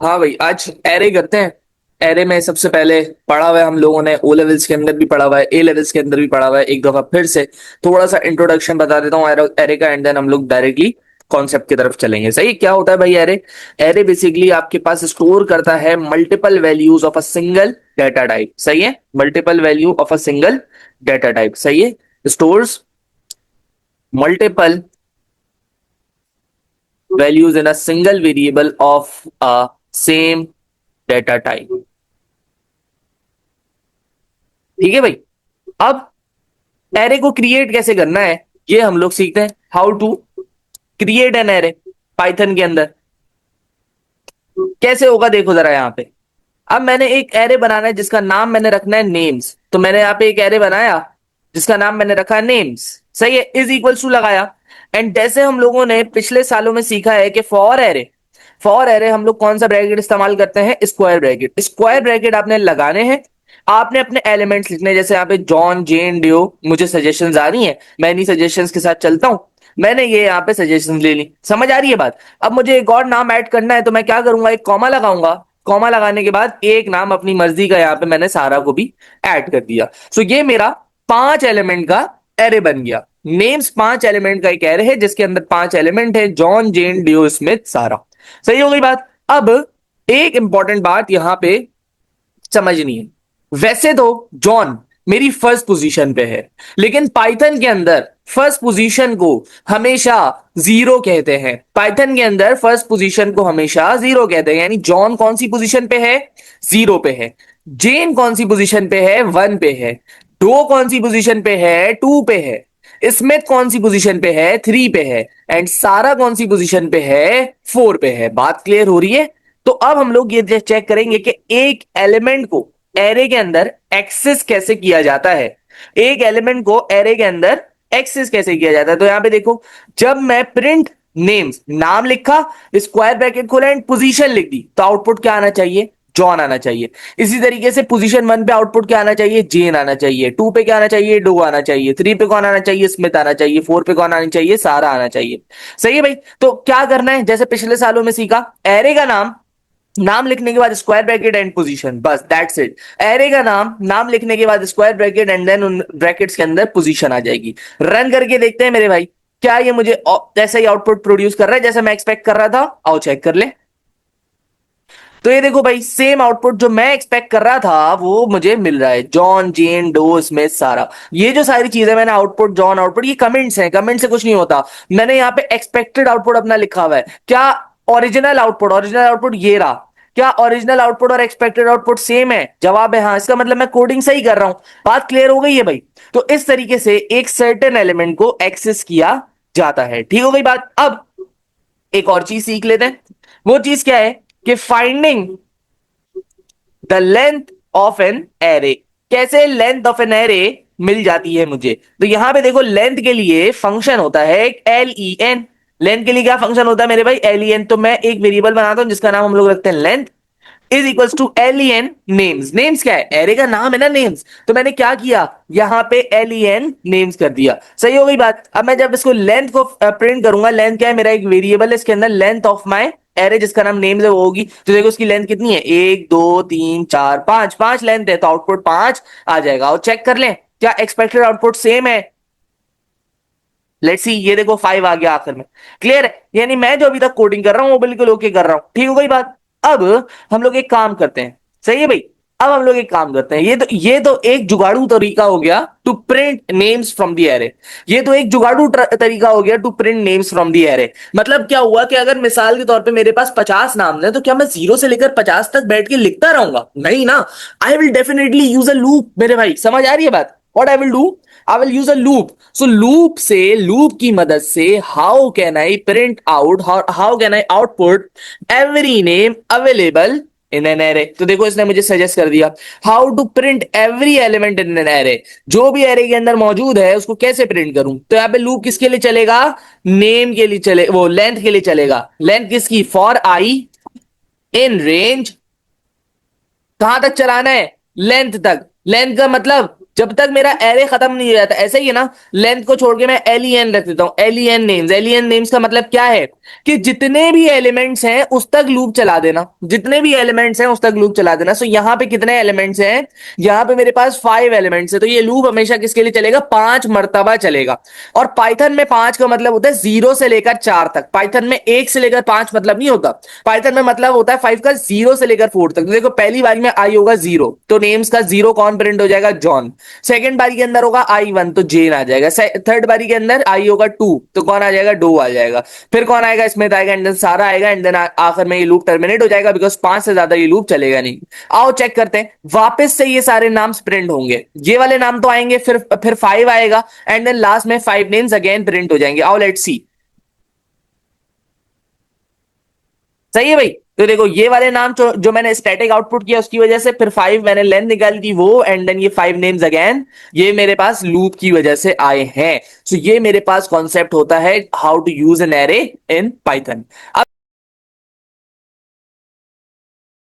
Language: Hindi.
हाँ भाई, आज एरे करते हैं। एरे में सबसे पहले पढ़ा हुआ है हम लोगों ने, ओ लेवल्स के अंदर भी पढ़ा हुआ है, ए लेवल्स के अंदर भी पढ़ा हुआ है। एक दफा फिर से थोड़ा सा इंट्रोडक्शन बता देता हूँ एरे का, एंड देन हम लोग डायरेक्टली कॉन्सेप्ट की तरफ चलेंगे। सही, क्या होता है भाई एरे? एरे बेसिकली आपके पास स्टोर करता है multiple values of a single data type. सही है, multiple value of a single data type. सही है, stores multiple values in a single variable of a same data type। ठीक है भाई। अब एरे को क्रिएट कैसे करना है ये हम लोग सीखते हैं। How to create an array Python के अंदर। कैसे होगा देखो जरा यहाँ पे। अब मैंने एक एरे बनाना है जिसका नाम मैंने रखना है नेम्स। तो मैंने यहाँ पे एक एरे बनाया जिसका नाम मैंने रखा है नेम्स। सही है, इज इक्वल्स टू लगाया। एंड जैसे हम लोगों ने पिछले सालों में सीखा है कि फॉर एरे हम लोग कौन सा ब्रैकेट इस्तेमाल करते हैं? Square bracket. स्क्वायर ब्रैकेट आपने लगाने हैं, आपने अपने एलिमेंट्स लिखने हैं। जैसे यहाँ पे जॉन जेन डियो, मुझे सजेशंस आ रही हैं, मैं इन्हीं सजेशंस के साथ चलता हूं। मैंने ये यहाँ पे सजेशंस ले ली, समझ आ रही है बात। अब मुझे एक और नाम ऐड करना है तो मैं क्या करूंगा? एक कॉमा लगाऊंगा। कॉमा लगाने के बाद एक नाम अपनी मर्जी का यहाँ पे मैंने सारा को भी ऐड कर दिया। सो ये मेरा 5 एलिमेंट का एरे बन गया। नेम्स 5 एलिमेंट का एक एरे है जिसके अंदर 5 एलिमेंट है, जॉन जेन डियो स्मिथ सारा। सही हो गई बात। अब एक इंपॉर्टेंट बात यहां पे समझनी है। वैसे तो जॉन मेरी फर्स्ट पोजीशन पे है, लेकिन पाइथन के अंदर फर्स्ट पोजीशन को हमेशा जीरो कहते हैं। पाइथन के अंदर फर्स्ट पोजीशन को हमेशा जीरो कहते हैं। यानी जॉन कौन सी पोजीशन पे है? जीरो पे है। जेन कौन सी पोजीशन पे है? 1 पे है। डो कौन सी पोजीशन पे है? 2 पे है। स्मिथ कौन सी पोजीशन पे है? 3 पे है। एंड सारा कौन सी पोजीशन पे है? 4 पे है। बात क्लियर हो रही है? तो अब हम लोग ये चेक करेंगे कि एक एलिमेंट को एरे के अंदर एक्सेस कैसे किया जाता है। एक एलिमेंट को एरे के अंदर एक्सेस कैसे किया जाता है। तो यहां पे देखो, जब मैं प्रिंट नेम्स नाम लिखा, स्क्वायर ब्रैकेट खोला एंड पोजीशन लिख दी, तो आउटपुट क्या आना चाहिए? जॉन आना चाहिए। इसी तरीके से पोजीशन 1 पे आउटपुट क्या आना चाहिए? जेन आना चाहिए। 2 पे क्या आना चाहिए? डो आना चाहिए। 3 पे कौन आना चाहिए? स्मिथ आना चाहिए। 4 पे कौन आना चाहिए? सारा आना चाहिए। सही है भाई। तो क्या करना है? जैसे पिछले सालों में सीखा, एरे का नाम, नाम लिखने के बाद स्क्वायर ब्रैकेट एंड पोजीशन, बस दैट्स इट। एरे का नाम, नाम लिखने के बाद स्क्वायर ब्रैकेट एंड देन उन ब्रैकेट्स के अंदर पोजीशन आ जाएगी। रन करके देखते हैं मेरे भाई, क्या ये मुझे जैसा ही आउटपुट प्रोड्यूस कर रहा है जैसा मैं एक्सपेक्ट कर रहा था? आओ चेक कर ले। तो ये देखो भाई, सेम आउटपुट जो मैं एक्सपेक्ट कर रहा था वो मुझे मिल रहा है। जॉन जेन डो स्मिथ सारा, ये जो सारी चीजें मैंने आउटपुट जॉन आउटपुट, ये कमेंट्स हैं, कमेंट से कुछ नहीं होता। मैंने यहाँ पे एक्सपेक्टेड आउटपुट अपना लिखा हुआ है। क्या ओरिजिनल आउटपुट ये रहा। क्या ओरिजिनल आउटपुट और एक्सपेक्टेड आउटपुट सेम है? जवाब है हाँ। इसका मतलब मैं कोडिंग सही कर रहा हूं। बात क्लियर हो गई है भाई। तो इस तरीके से एक सर्टेन एलिमेंट को एक्सेस किया जाता है। ठीक हो गई बात। अब एक और चीज सीख लेते हैं। वो चीज क्या है कि finding the length of an array. कैसे लेंथ ऑफ एन एरे मिल जाती है मुझे? तो यहां पे देखो, लेंथ के लिए फंक्शन होता है एक LEN। लेंथ के लिए क्या फंक्शन होता है मेरे भाई? LEN। तो मैं एक वेरिएबल बनाता हूं जिसका नाम हम लोग रखते हैं length, is equals to LEN names. Names क्या है? एरे का नाम है ना नेम्स। तो मैंने क्या किया? यहां पे LEN नेम्स कर दिया। सही हो गई बात। अब मैं जब इसको लेंथ को प्रिंट करूंगा, लेंथ क्या है? मेरा एक वेरिएबल है, इसके अंदर लेंथ ऑफ माई एरे जिसका नाम नेम्स है वो होगी। तो देखो उसकी लेंथ कितनी है? 1 2 3 4 5, 5 लेंथ है, तो आउटपुट 5 आ जाएगा। और चेक कर लें क्या एक्सपेक्टेड आउटपुट सेम है। लेट्स सी, ये देखो 5 आ गया आखिर में। क्लियर है? यानी मैं जो अभी तक कोडिंग कर रहा हूं वो बिल्कुल ओके कर रहा हूं। ठीक हो गई बात। अब हम लोग एक काम करते हैं। सही है भाई। अब हम लोग एक काम करते हैं, ये तो एक जुगाड़ू तरीका हो गया to print names from the array. ये तो एक जुगाड़ू तरीका हो गया to print names from the array. मतलब क्या हुआ कि अगर मिसाल के तौर पे मेरे पास 50 नाम है, तो क्या मैं 0 से लेकर 50 तक बैठ के लिखता रहूंगा? नहीं ना। I will definitely use a loop मेरे भाई। समझ आ रही है बात? What I will do, I will use a loop. So loop की मदद से how can I print out, how can I output every name available in an array. तो देखो इसने मुझे सजेस्ट कर दिया how to print every element in an array. जो भी एरे के अंदर मौजूद है उसको कैसे प्रिंट करूं। तो यहाँ पे लूप किसके लिए चलेगा? नेम के लिए चले, वो लेंथ के लिए चलेगा। लेंथ किसकी? फॉर आई इन रेंज, कहां तक चलाना है? लेंथ तक। लेंथ का मतलब जब तक मेरा एरे खत्म नहीं हो जाता। ऐसे ही है ना, लेंथ को छोड़ के मैं एलियन रख देता हूं, एलियन नेम्स। एलियन नेम्स का मतलब क्या है कि जितने भी एलिमेंट्स हैं उस तक लूप चला देना, जितने भी एलिमेंट्स हैं उस तक लूप चला देना। सो यहां पे कितने एलिमेंट्स हैं, यहां पे मेरे पास 5 एलिमेंट्स है, तो ये लूप हमेशा किसके लिए चलेगा, 5 मरतबा चलेगा। और पाइथन में 5 का मतलब होता है 0 से लेकर 4 तक। पाइथन में 1 से लेकर 5 मतलब नहीं होता, पाइथन में मतलब होता है 5 का 0 से लेकर 4 तक। तो देखो पहली बारी में आई होगा 0, तो नेम्स का 0 कौन प्रिंट हो जाएगा, जॉन। सेकंड बारी के अंदर होगा I1, तो जेन आ जाएगा। थर्ड बारी के अंदर आई होगा 2, तो कौन आ जाएगा, डो आ जाएगा। फिर कौन आएगा, स्मिथ आएगा, एंड देन सारा आएगा, एंड देन आखिर में ये लूप टर्मिनेट हो जाएगा, बिकॉज 5 से ज्यादा ये लूप चलेगा नहीं। आओ चेक करते हैं, वापस से ये सारे नाम प्रिंट होंगे, ये वाले नाम तो आएंगे, फिर 5 आएगा, एंड देन लास्ट में 5 नेम्स अगेन प्रिंट हो जाएंगे। आओ लेट्स सी। सही है भाई। तो देखो ये वाले नाम जो मैंने स्टैटिक आउटपुट किया उसकी वजह से, फिर 5 मैंने लेंथ निकाली थी वो, एंड देन ये 5 नेम्स अगेन, ये मेरे पास लूप की वजह से आए हैं। सो ये मेरे पास कॉन्सेप्ट होता है how to use an array in Python. अब